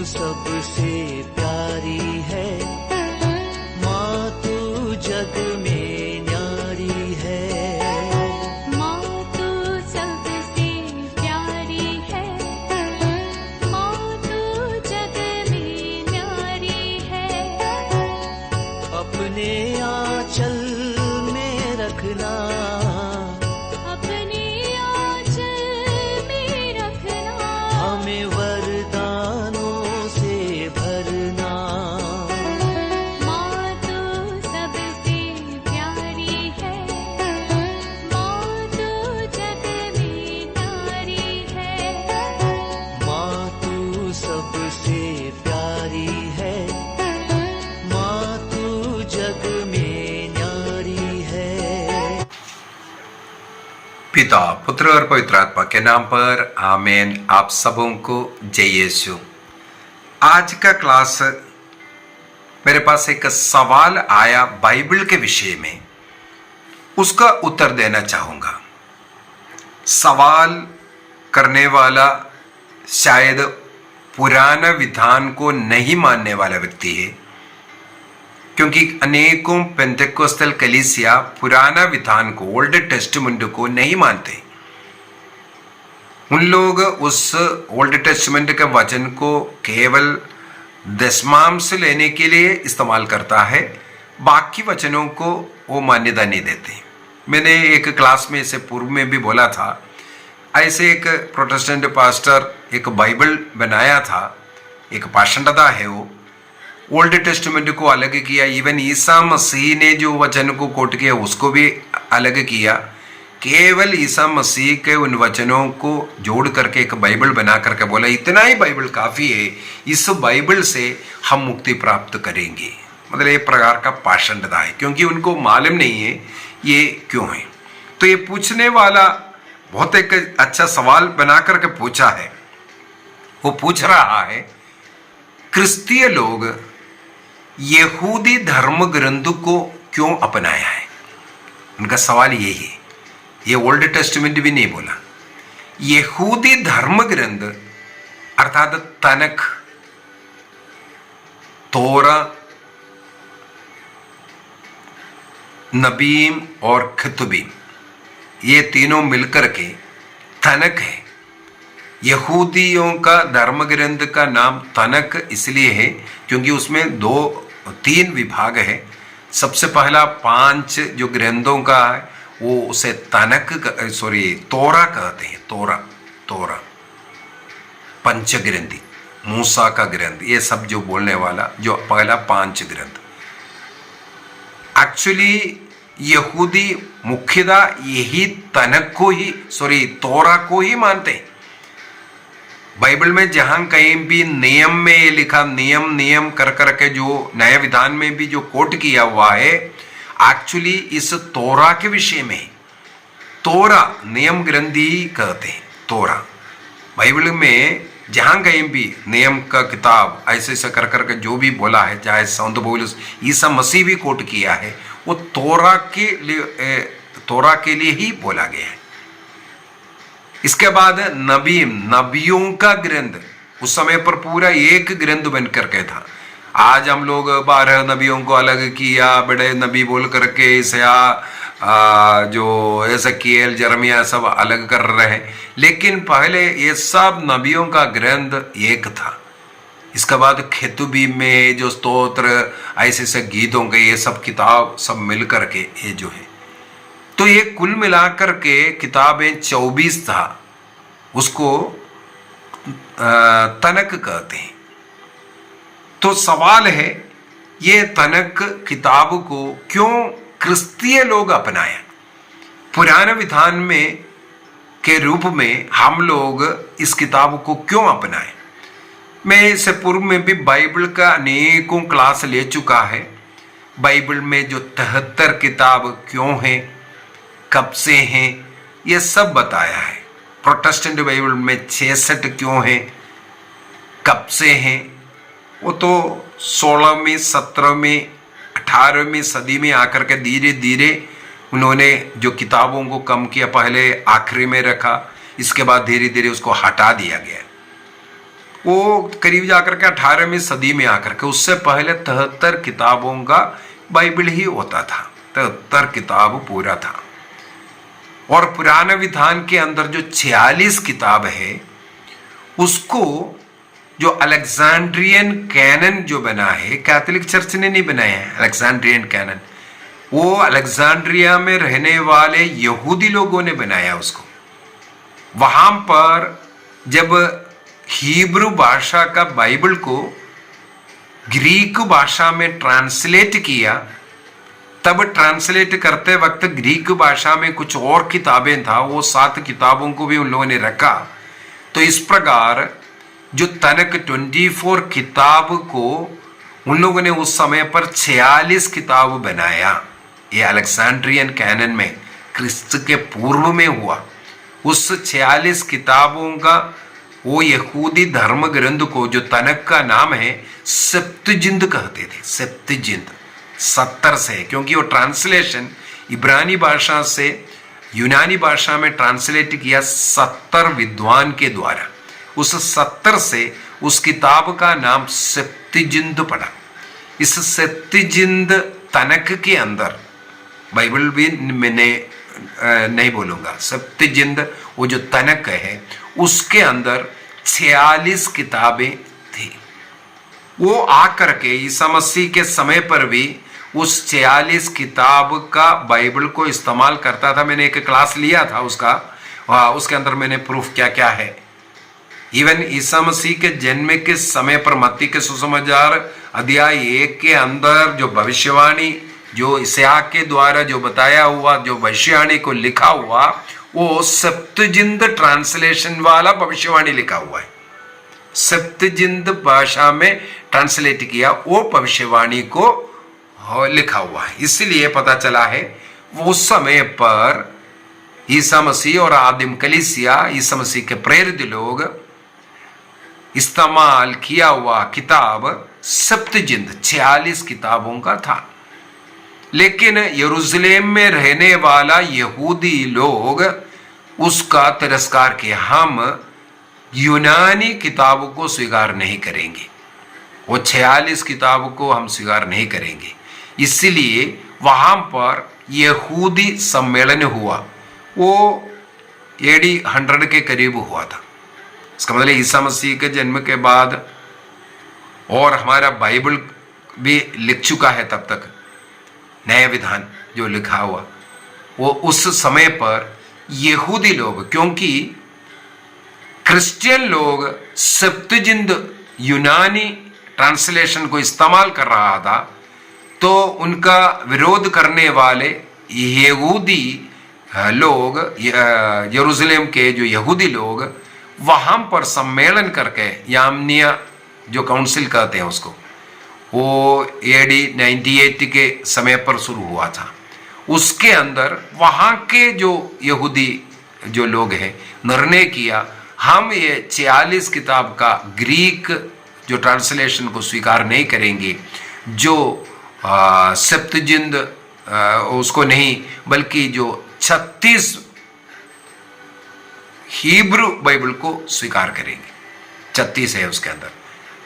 सबसे प्यारी है, माँ तू जग में न्यारी है। माँ तू सबसे प्यारी है, माँ तू जग में न्यारी है। अपने आंचल में रखना, अपने आंचल में रखना, हमें वरदानों से भरना। माँ तू सबसे प्यारी है, माँ तू जग में न्यारी है। माँ तू सबसे प्यारी है, माँ तू जग में न्यारी है। पिता, पुत्र और पवित्र आत्मा के नाम पर आमीन। आप सबों को जय यीशु। आज का क्लास मेरे पास एक सवाल आया बाइबल के विषय में, उसका उत्तर देना चाहूंगा। सवाल करने वाला शायद पुराना विधान को नहीं मानने वाला व्यक्ति है, क्योंकि अनेकों पेंटेकोस्टल कलीसिया पुराना विधान को, ओल्ड टेस्टमेंट को नहीं मानते। उन लोग उस ओल्ड टेस्टमेंट के वचन को केवल दशमांश लेने के लिए इस्तेमाल करता है, बाकी वचनों को वो मान्यता नहीं देते। मैंने एक क्लास में इसे पूर्व में भी बोला था, ऐसे एक प्रोटेस्टेंट पास्टर एक बाइबल बनाया था, एक पाषंडता है वो, ओल्ड टेस्टमेंट को अलग किया, इवन ईसा मसीह ने जो वचन को कोट किया उसको भी अलग किया। केवल ईसा मसीह के उन वचनों को जोड़ करके एक बाइबल बना करके बोला इतना ही बाइबल काफ़ी है, इस बाइबल से हम मुक्ति प्राप्त करेंगे। मतलब एक प्रकार का पाषंडता है, क्योंकि उनको मालूम नहीं है ये क्यों है। तो ये पूछने वाला बहुत एक अच्छा सवाल बना करके पूछा है। वो पूछ रहा है, क्रिस्तीय लोग यहूदी धर्म ग्रंथ को क्यों अपनाया है? उनका सवाल यही है। ये ओल्ड टेस्टमेंट भी नहीं बोला, यहूदी धर्म ग्रंथ अर्थात तनख, तोरा, नबीम और खतुबीम, ये तीनों मिलकर के तनख है। यहूदियों का धर्म ग्रंथ का नाम तनख इसलिए है क्योंकि उसमें 3 विभाग है। सबसे पहला 5 जो ग्रंथों का है वो उसे तोरा कहते हैं। तोरा पंच ग्रंथी, मूसा का ग्रंथ, ये सब जो बोलने वाला जो पहला 5 ग्रंथ। एक्चुअली यहूदी मुख्यतः यही तनख को ही तोरा को ही मानते हैं। बाइबल में जहां कहीं भी नियम में ये लिखा, नियम कर करके जो नया विधान में भी जो कोट किया हुआ है, एक्चुअली इस तोरा के विषय में। तोरा नियम ग्रंथी कहते हैं। तोरा बाइबल में जहां कहीं भी नियम का किताब ऐसे कर करके जो भी बोला है, चाहे संत पौलुस ईसा मसीह भी कोट किया है, वो तोरा के लिए ही बोला गया है। इसके बाद नबीम, नबियों का ग्रंथ, उस समय पर पूरा एक ग्रंथ बन करके था। आज हम लोग 12 नबियों को अलग किया, बड़े नबी बोल करके जो एजकीएल, यिर्मयाह सब अलग कर रहे हैं, लेकिन पहले ये सब नबियों का ग्रंथ एक था। इसके बाद खतुबीम में जो स्तोत्र ऐसे गीतों के ये सब किताब सब मिल करके ये जो है, तो ये कुल मिलाकर के किताबें 24 था, उसको तनख कहते हैं। तो सवाल है, ये तनख किताब को क्यों क्रिस्तीय लोग अपनाया? पुराने विधान में के रूप में हम लोग इस किताब को क्यों अपनाए? मैं इससे पूर्व में भी बाइबल का अनेकों क्लास ले चुका है। बाइबल में जो 73 किताब क्यों हैं, कब से हैं, ये सब बताया है। प्रोटेस्टेंट बाइबल में 66 क्यों हैं, कब से हैं, वो तो 16वीं 17वीं 18वीं सदी में आकर के धीरे धीरे उन्होंने जो किताबों को कम किया, पहले आखिरी में रखा, इसके बाद धीरे धीरे उसको हटा दिया गया। वो करीब जाकर के 18वीं सदी में आकर के, उससे पहले 73 किताबों का बाइबल ही होता था, 73 किताब पूरा था। और पुराने विधान के अंदर जो 46 किताब है, उसको जो अलेक्जेंड्रियन कैनन जो बना है, कैथोलिक चर्च ने नहीं बनाया है अलेक्जेंड्रियन कैनन, वो अलेक्जेंड्रिया में रहने वाले यहूदी लोगों ने बनाया उसको। वहां पर जब हिब्रू भाषा का बाइबल को ग्रीक भाषा में ट्रांसलेट किया, तब ट्रांसलेट करते वक्त ग्रीक भाषा में कुछ और किताबें था, वो 7 किताबों को भी उन लोगों ने रखा। तो इस प्रकार जो तनक 24 किताब को उन लोगों ने उस समय पर 46 किताब बनाया। ये अलेक्जेंड्रियन कैनन में क्रिस्त के पूर्व में हुआ। उस 46 किताबों का वो यहूदी धर्म ग्रंथ को, जो तनक का नाम है, सप्तजिंद कहते थे। सप्तजिंद 70 से, क्योंकि वो ट्रांसलेशन इब्रानी भाषा से यूनानी भाषा में ट्रांसलेट किया 70 विद्वान के द्वारा। उस 70 से उस किताब का नाम सप्तजिंद पड़ा। इस सप्तजिंद तनक के अंदर, बाइबल भी मैंने नहीं बोलूंगा, सप्तजिंद वो जो तनक है उसके अंदर 46 किताबें थी। वो आकर के ईसा मसीह के समय पर भी उस 46 किताब का बाइबल को इस्तेमाल करता था। मैंने एक क्लास लिया था उसका, उसके अंदर मैंने प्रूफ क्या क्या है। इवन ईसा मसीह के जन्म के समय पर मत्ती के सुसमाचार अध्याय 1 के अंदर जो भविष्यवाणी, जो इसहाक के द्वारा जो बताया हुआ, जो भविष्यवाणी को लिखा हुआ, वो सप्तजिंद ट्रांसलेशन वाला भविष्यवाणी लिखा हुआ है। सप्तजिंद भाषा में ट्रांसलेट किया वो भविष्यवाणी को लिखा हुआ है। इसलिए पता चला है वो उस समय पर ईसा मसीह और आदिम कलीसिया, ईसा मसीह के प्रेरित लोग इस्तेमाल किया हुआ किताब सप्तजिंद 46 किताबों का था। लेकिन यरूशलेम में रहने वाला यहूदी लोग उसका तिरस्कार किया। हम यूनानी किताबों को स्वीकार नहीं करेंगे, वो 46 किताबों को हम स्वीकार नहीं करेंगे। इसलिए वहां पर यहूदी सम्मेलन हुआ, वो AD 100 के करीब हुआ था। इसका मतलब ईसा मसीह के जन्म के बाद, और हमारा बाइबल भी लिख चुका है तब तक, नया विधान जो लिखा हुआ, वो उस समय पर यहूदी लोग, क्योंकि क्रिश्चियन लोग सप्तजिंद यूनानी ट्रांसलेशन को इस्तेमाल कर रहा था, तो उनका विरोध करने वाले यहूदी लोग, यरूशलेम के जो यहूदी लोग, वहां पर सम्मेलन करके, यामनिया जो काउंसिल कहते हैं उसको, वो AD 98 के समय पर शुरू हुआ था। उसके अंदर वहां के जो यहूदी जो लोग हैं, निर्णय किया हम ये 46 किताब का ग्रीक जो ट्रांसलेशन को स्वीकार नहीं करेंगे, जो सप्तजिंद उसको नहीं, बल्कि जो 36 हिब्रू बाइबल को स्वीकार करेंगे। 36 है उसके अंदर।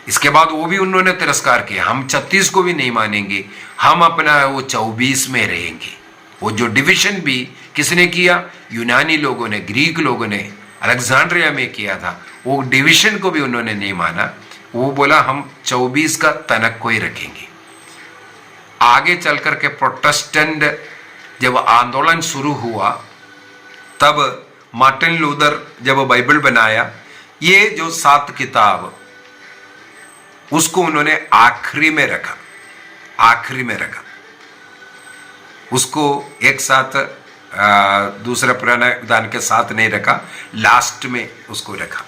इसके बाद वो भी उन्होंने तिरस्कार किया, हम 36 को भी नहीं मानेंगे, हम अपना वो 24 में रहेंगे। वो जो डिविजन भी किसने किया? यूनानी लोगों ने, ग्रीक लोगों ने अलेक्जेंड्रिया में किया था, वो डिविजन को भी उन्होंने नहीं माना। वो बोला हम 24 का तनक को ही रखेंगे। आगे चल करके प्रोटेस्टेंट जब आंदोलन शुरू हुआ, तब मार्टिन लूथर जब बाइबल बनाया, ये जो 7 किताब उसको उन्होंने आखिरी में रखा, आखिरी में रखा उसको एक साथ दूसरा पुराना विधान के साथ नहीं रखा, लास्ट में उसको रखा।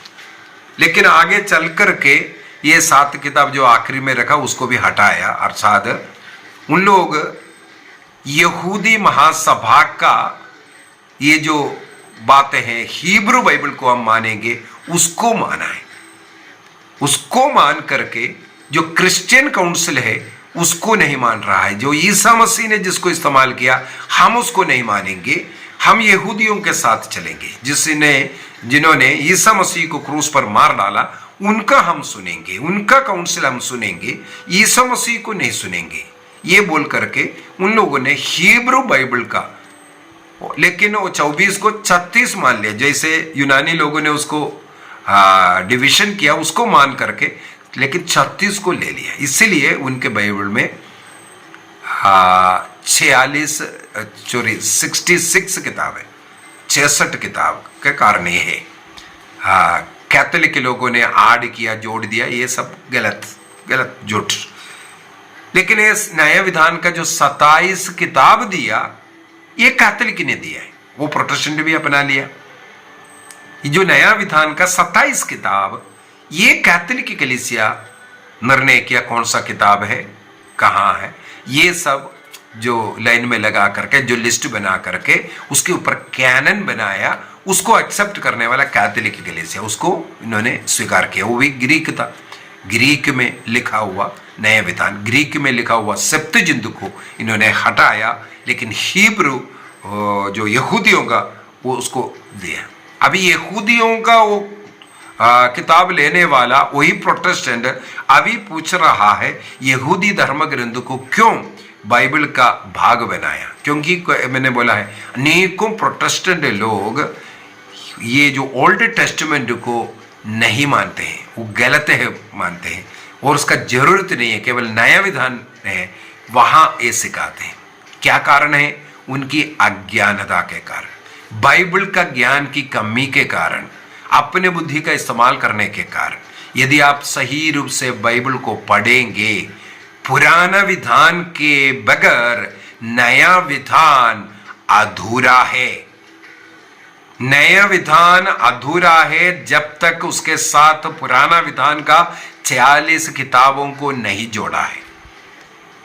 लेकिन आगे चल करके ये 7 किताब जो आखिरी में रखा उसको भी हटाया, अर्थात उन लोग यहूदी महासभा का ये जो बातें हैं, हिब्रू बाइबल को हम मानेंगे, उसको माना है। उसको मान करके जो क्रिश्चियन काउंसिल है उसको नहीं मान रहा है। जो ईसा मसीह ने जिसको इस्तेमाल किया हम उसको नहीं मानेंगे, हम यहूदियों के साथ चलेंगे, जिन्होंने ईसा मसीह को क्रूस पर मार डाला, उनका हम सुनेंगे, उनका काउंसिल हम सुनेंगे, ईसा मसीह को नहीं सुनेंगे। ये बोल करके उन लोगों ने हिब्रू बाइबल का, लेकिन वो 24 को 36 मान लिया, जैसे यूनानी लोगों ने उसको डिवीजन किया, उसको मान करके, लेकिन 36 को ले लिया। इसीलिए उनके बाइबल में 66 किताब है, 66 किताब के कारण ये है। कैथोलिक लोगों ने ऐड किया, जोड़ दिया, ये सब गलत झूठ। लेकिन इस नया विधान का जो 27 किताब दिया, ये कैथोलिक ने दिया है, वो प्रोटेस्टेंट भी अपना लिया। ये जो नया विधान का 27 किताब, ये कैथोलिक कलीसिया निर्णय किया कौन सा किताब है, कहाँ है, ये सब जो लाइन में लगा करके, जो लिस्ट बना करके उसके ऊपर कैनन बनाया, उसको एक्सेप्ट करने वाला कैथोलिक कलीसिया, उसको इन्होंने स्वीकार किया। वो भी ग्रीक था, ग्रीक में लिखा हुआ नया विधान, ग्रीक में लिखा हुआ सेप्तजिंत को इन्होंने हटाया, लेकिन हिब्रू जो यहूदियों का वो उसको दिया। अभी यहूदियों का वो किताब लेने वाला वही प्रोटेस्टेंट अभी पूछ रहा है यहूदी धर्म ग्रंथ को क्यों बाइबल का भाग बनाया, क्योंकि मैंने बोला है अनेकों प्रोटेस्टेंट लोग ये जो ओल्ड टेस्टमेंट को नहीं मानते हैं, वो गलत है मानते हैं, और उसका जरूरत नहीं है, केवल नया विधान है वहां ये सिखाते हैं। क्या कारण है? उनकी अज्ञानता के कारण, बाइबल का ज्ञान की कमी के कारण, अपने बुद्धि का इस्तेमाल करने के कारण। यदि आप सही रूप से बाइबल को पढ़ेंगे, पुराना विधान के बगैर नया विधान अधूरा है। नया विधान अधूरा है जब तक उसके साथ पुराना विधान का 46 किताबों को नहीं जोड़ा है।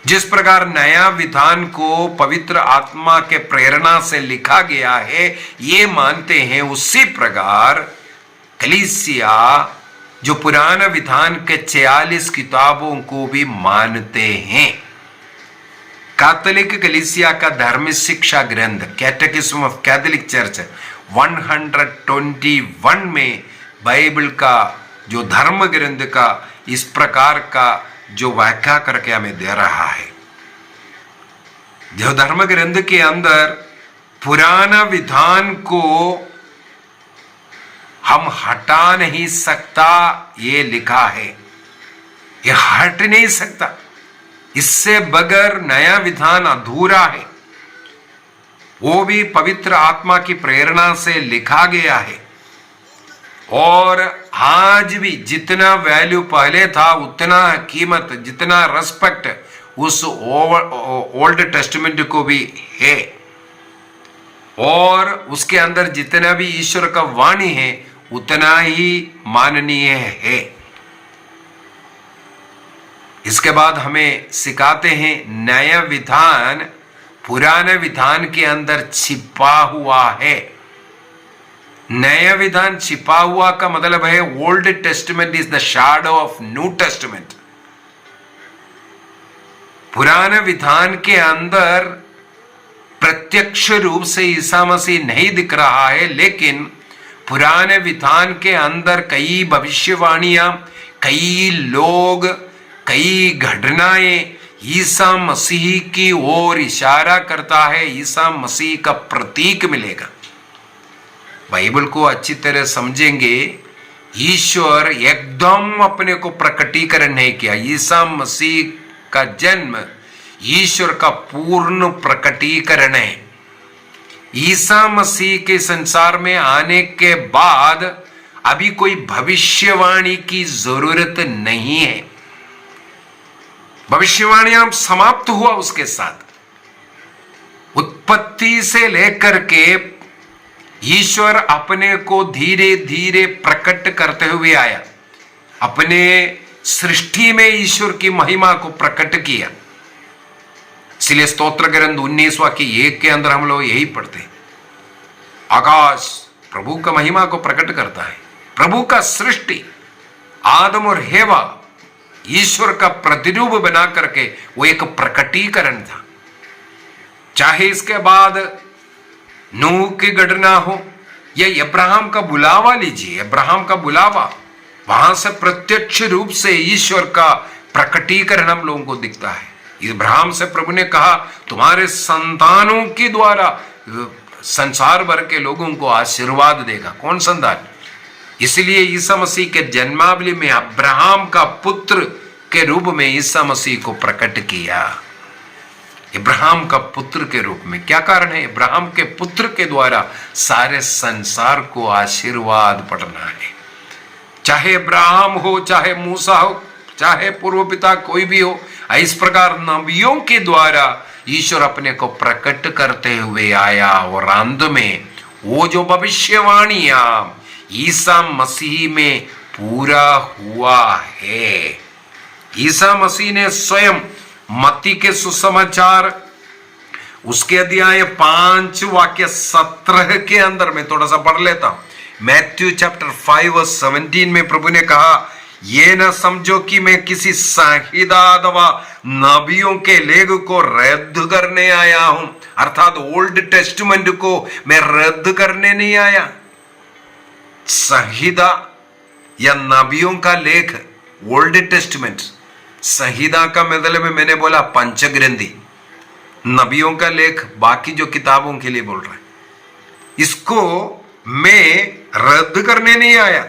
जिस प्रकार नया विधान को पवित्र आत्मा के प्रेरणा से लिखा गया है, ये मानते हैं, उसी प्रकार कलीसिया जो पुराना विधान के 46 किताबों को भी मानते हैं। कैथोलिक कलीसिया का धर्म शिक्षा ग्रंथ कैटेकिज्म ऑफ कैथोलिक चर्च 121 में बाइबल का जो धर्म ग्रंथ का इस प्रकार का जो व्याख्या करके हमें दे रहा है। जो धर्म ग्रंथ के अंदर पुराना विधान को हम हटा नहीं सकता, ये लिखा है, ये हट नहीं सकता, इससे बगैर नया विधान अधूरा है। वो भी पवित्र आत्मा की प्रेरणा से लिखा गया है, और आज भी जितना वैल्यू पहले था उतना कीमत, जितना रेस्पेक्ट उस ओल्ड टेस्टमेंट को भी है, और उसके अंदर जितना भी ईश्वर का वाणी है उतना ही माननीय है। इसके बाद हमें सिखाते हैं नया विधान पुराने विधान के अंदर छिपा हुआ है। नया विधान छिपा हुआ का मतलब है old testament is the shadow of new testament. पुराने विधान के अंदर प्रत्यक्ष रूप से ईसा मसीह नहीं दिख रहा है, लेकिन पुराने विधान के अंदर कई भविष्यवाणियां, कई लोग, कई घटनाएं ईसा मसीह की ओर इशारा करता है, ईसा मसीह का प्रतीक मिलेगा। बाइबल को अच्छी तरह समझेंगे, ईश्वर एकदम अपने को प्रकटीकरण नहीं किया। ईसा मसीह का जन्म ईश्वर का पूर्ण प्रकटीकरण है। ईसा मसीह के संसार में आने के बाद अभी कोई भविष्यवाणी की जरूरत नहीं है। भविष्यवाणियां समाप्त हुआ उसके साथ। उत्पत्ति से लेकर के ईश्वर अपने को धीरे धीरे प्रकट करते हुए आया। अपने सृष्टि में ईश्वर की महिमा को प्रकट किया। इसलिए स्तोत्र ग्रंथ 19:1 के अंदर हम लोग यही पढ़ते हैं, आकाश प्रभु का महिमा को प्रकट करता है। प्रभु का सृष्टि आदम और हेवा ईश्वर का प्रतिरूप बना करके वो एक प्रकटीकरण था। चाहे इसके बाद नूह की घटना हो या अब्राहम का बुलावा लीजिए, अब्राहम का बुलावा, वहां से प्रत्यक्ष रूप से ईश्वर का प्रकटीकरण हम लोगों को दिखता है। अब्राहम से प्रभु ने कहा तुम्हारे संतानों के द्वारा संसार भर के लोगों को आशीर्वाद देगा। कौन संतान? इसलिए ईसा मसीह के जन्मावली में अब्राहम का पुत्र के रूप में ईसा मसीह को प्रकट किया। इब्राहिम का पुत्र के रूप में क्या कारण है? इब्राहिम के पुत्र के द्वारा सारे संसार को आशीर्वाद पड़ना है। चाहे इब्राहिम हो, चाहे मूसा हो, चाहे पूर्व पिता कोई भी हो, इस प्रकार नबियों के द्वारा ईश्वर अपने को प्रकट करते हुए आया। और अंत में वो जो भविष्यवाणियां ईसा मसीह में पूरा हुआ है। ईसा मसीह ने स्वयं मत्ती के सुसमाचार उसके अध्याय 5 वाक्य 17 के अंदर में थोड़ा सा पढ़ लेता हूं। मैथ्यू चैप्टर 5:17 में प्रभु ने कहा, ये न समझो कि मैं किसी संहिता अथवा नबियों के लेख को रद्द करने आया हूं, अर्थात ओल्ड टेस्टमेंट को मैं रद्द करने नहीं आया। संहिता या नबियों का लेख, ओल्ड टेस्टमेंट, संहिता का मतलब में मैंने बोला पंचग्रंथी, नबियों का लेख बाकी जो किताबों के लिए बोल रहा है, इसको मैं रद्द करने नहीं आया,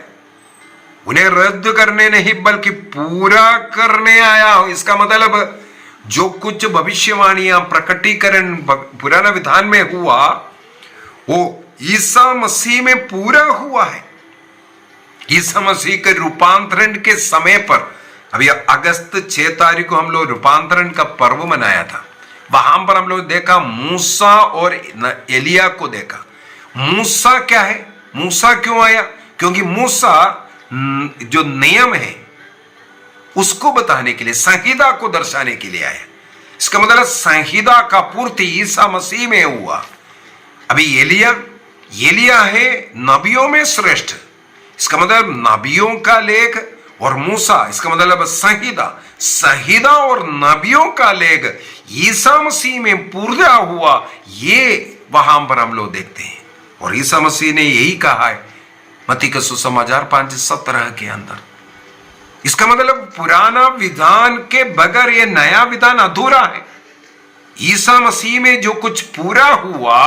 उन्हें रद्द करने नहीं बल्कि पूरा करने आया हूं। इसका मतलब जो कुछ भविष्यवाणियां प्रकटीकरण पुराना विधान में हुआ वो ईसा मसीह में पूरा हुआ है। ईसा मसीह के रूपांतरण के समय पर, अभी अगस्त 6 तारीख को हम लोग रूपांतरण का पर्व मनाया था, वहां पर हम लोग देखा मूसा और एलिया को देखा। मूसा क्या है? मूसा क्यों आया? क्योंकि मूसा जो नियम है उसको बताने के लिए, संहिता को दर्शाने के लिए आया। इसका मतलब संहिता का पूर्ति ईसा मसीह में हुआ। अभी एलिया है नबियों में श्रेष्ठ, इसका मतलब नबियों का लेख, और मूसा इसका मतलब संहिता और नबियों का लेख ईसा मसीह में पूरा हुआ। ये वहां पर हम लोग देखते हैं। और ईसा मसीह ने यही कहा है मत्ती का सुसमाचार 5:17 के अंदर। इसका मतलब पुराना विधान के बगैर ये नया विधान अधूरा है। ईसा मसीह में जो कुछ पूरा हुआ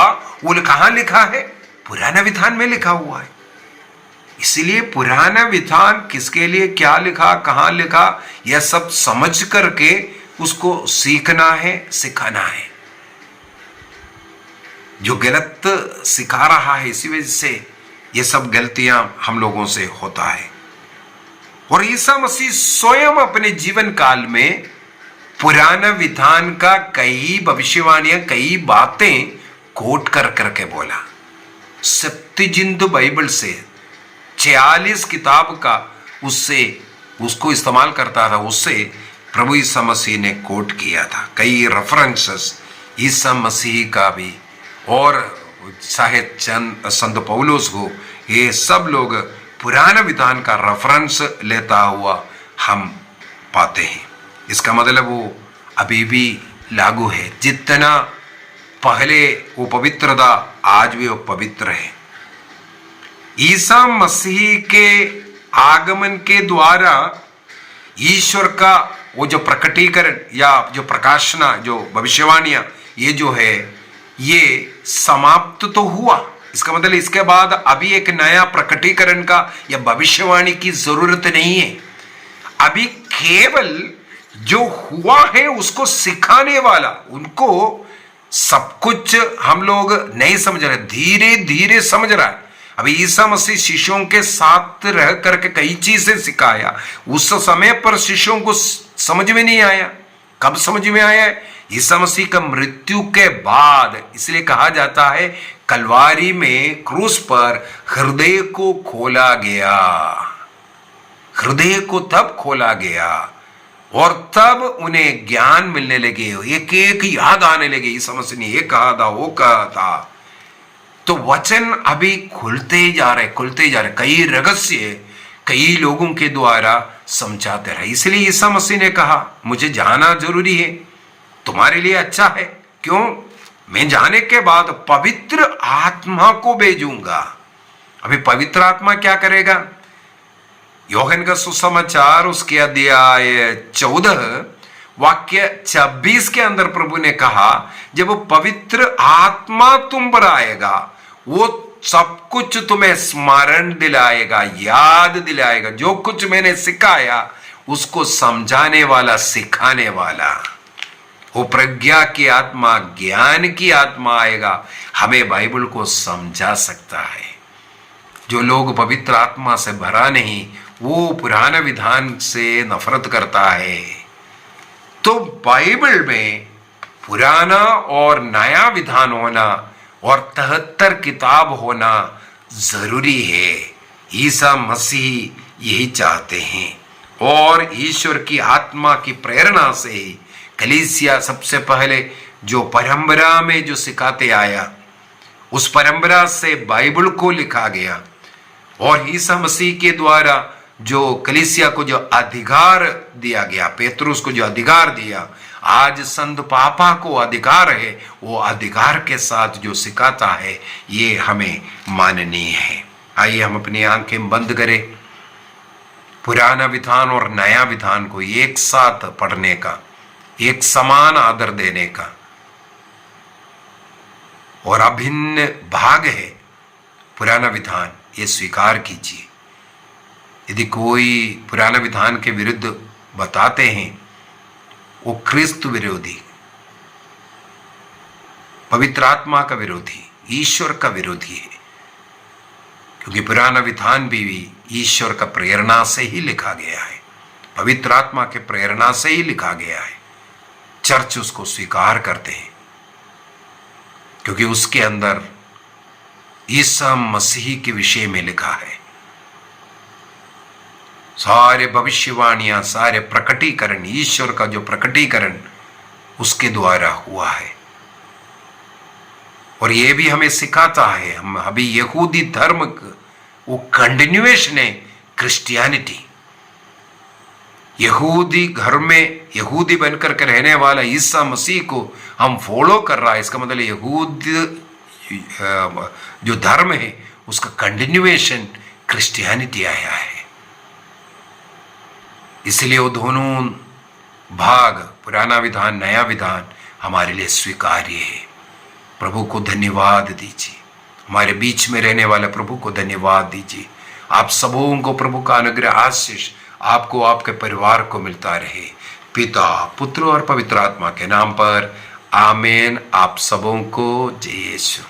वो कहां लिखा है? पुराना विधान में लिखा हुआ है। इसलिए पुराना विधान किसके लिए क्या लिखा, कहां लिखा, यह सब समझ करके उसको सीखना है, सिखाना है। जो गलत सिखा रहा है, इसी वजह से ये सब गलतियां हम लोगों से होता है। और ईसा मसीह स्वयं अपने जीवन काल में पुराना विधान का कई भविष्यवाणियां, कई बातें कोट कर करके बोला। सप्तजिंद बाइबल से 46 किताब का उसको इस्तेमाल करता था, उससे प्रभु ईसा मसीह ने कोट किया था। कई रेफरेंसेस ईसा मसीह का भी, और चाहे संत पौलुस हो, ये सब लोग पुराना विधान का रेफरेंस लेता हुआ हम पाते हैं। इसका मतलब वो अभी भी लागू है। जितना पहले वो पवित्र था, आज भी वो पवित्र है। ईसा मसीह के आगमन के द्वारा ईश्वर का वो जो प्रकटीकरण या जो प्रकाशना, जो भविष्यवाणियां, ये जो है ये समाप्त तो हुआ। इसका मतलब इसके बाद अभी एक नया प्रकटीकरण का या भविष्यवाणी की जरूरत नहीं है। अभी केवल जो हुआ है उसको सिखाने वाला, उनको सब कुछ हम लोग नहीं समझ रहे, धीरे धीरे समझ रहा है। अभी ईसा मसीह शिष्यों के साथ रह करके कई चीजें सिखाया। उस समय पर शिष्यों को समझ में नहीं आया। कब समझ में आया? ईसा मसीह का मृत्यु के बाद। इसलिए कहा जाता है कलवारी में, क्रूस पर हृदय को खोला गया। हृदय को तब खोला गया और तब उन्हें ज्ञान मिलने लगे, एक एक याद आने लगे। ईसा मसीह ने ये कहा था, वो कहा था। तो वचन अभी खुलते जा रहे। कई रहस्य कई लोगों के द्वारा समझाते रहे। इसलिए ईसा मसीह ने कहा मुझे जाना जरूरी है, तुम्हारे लिए अच्छा है। क्यों? मैं जाने के बाद पवित्र आत्मा को भेजूंगा। अभी पवित्र आत्मा क्या करेगा? योहन का सुसमाचार उसके अध्याय 14 वाक्य 26 के अंदर प्रभु ने कहा, जब पवित्र आत्मा तुम पर आएगा वो सब कुछ तुम्हें स्मरण दिलाएगा, याद दिलाएगा। जो कुछ मैंने सिखाया उसको समझाने वाला, सिखाने वाला, वो प्रज्ञा की आत्मा, ज्ञान की आत्मा आएगा, हमें बाइबल को समझा सकता है। जो लोग पवित्र आत्मा से भरा नहीं, वो पुराना विधान से नफरत करता है। तो बाइबल में पुराना और नया विधान होना और 73 किताब होना जरूरी है। ईसा मसीह यही चाहते हैं और ईश्वर की आत्मा की प्रेरणा से ही कलीसिया सबसे पहले जो परंपरा में जो सिखाते आया, उस परंपरा से बाइबल को लिखा गया और ईसा मसीह के द्वारा जो कलीसिया को जो अधिकार दिया गया, पेतरुस को जो अधिकार दिया, आज संत पापा को अधिकार है, वो अधिकार के साथ जो सिखाता है ये हमें माननीय है। आइए हम अपनी आंखें बंद करें, पुराना विधान और नया विधान को एक साथ पढ़ने का, एक समान आदर देने का और अभिन्न भाग है पुराना विधान, ये स्वीकार कीजिए। यदि कोई पुराना विधान के विरुद्ध बताते हैं, वो क्रिस्त विरोधी, पवित्र आत्मा का विरोधी, ईश्वर का विरोधी है। क्योंकि पुराना विधान भी ईश्वर का प्रेरणा से ही लिखा गया है, पवित्र आत्मा के प्रेरणा से ही लिखा गया है। चर्च उसको स्वीकार करते हैं क्योंकि उसके अंदर ईसा मसीह के विषय में लिखा है। सारे भविष्यवाणियां, सारे प्रकटीकरण, ईश्वर का जो प्रकटीकरण उसके द्वारा हुआ है। और ये भी हमें सिखाता है, हम अभी यहूदी धर्म वो कंटिन्यूएशन है क्रिश्चियनिटी। यहूदी घर में यहूदी बनकर के रहने वाला ईसा मसीह को हम फॉलो कर रहा है, इसका मतलब यहूदी जो धर्म है उसका कंटिन्यूएशन क्रिश्चियनिटी आया है। इसलिए वो दोनों भाग, पुराना विधान, नया विधान, हमारे लिए स्वीकार्य है। प्रभु को धन्यवाद दीजिए, हमारे बीच में रहने वाले प्रभु को धन्यवाद दीजिए। आप सबों को प्रभु का अनुग्रह, आशीष आपको, आपके परिवार को मिलता रहे। पिता, पुत्र और पवित्र आत्मा के नाम पर आमीन। आप सबों को जय यीशु।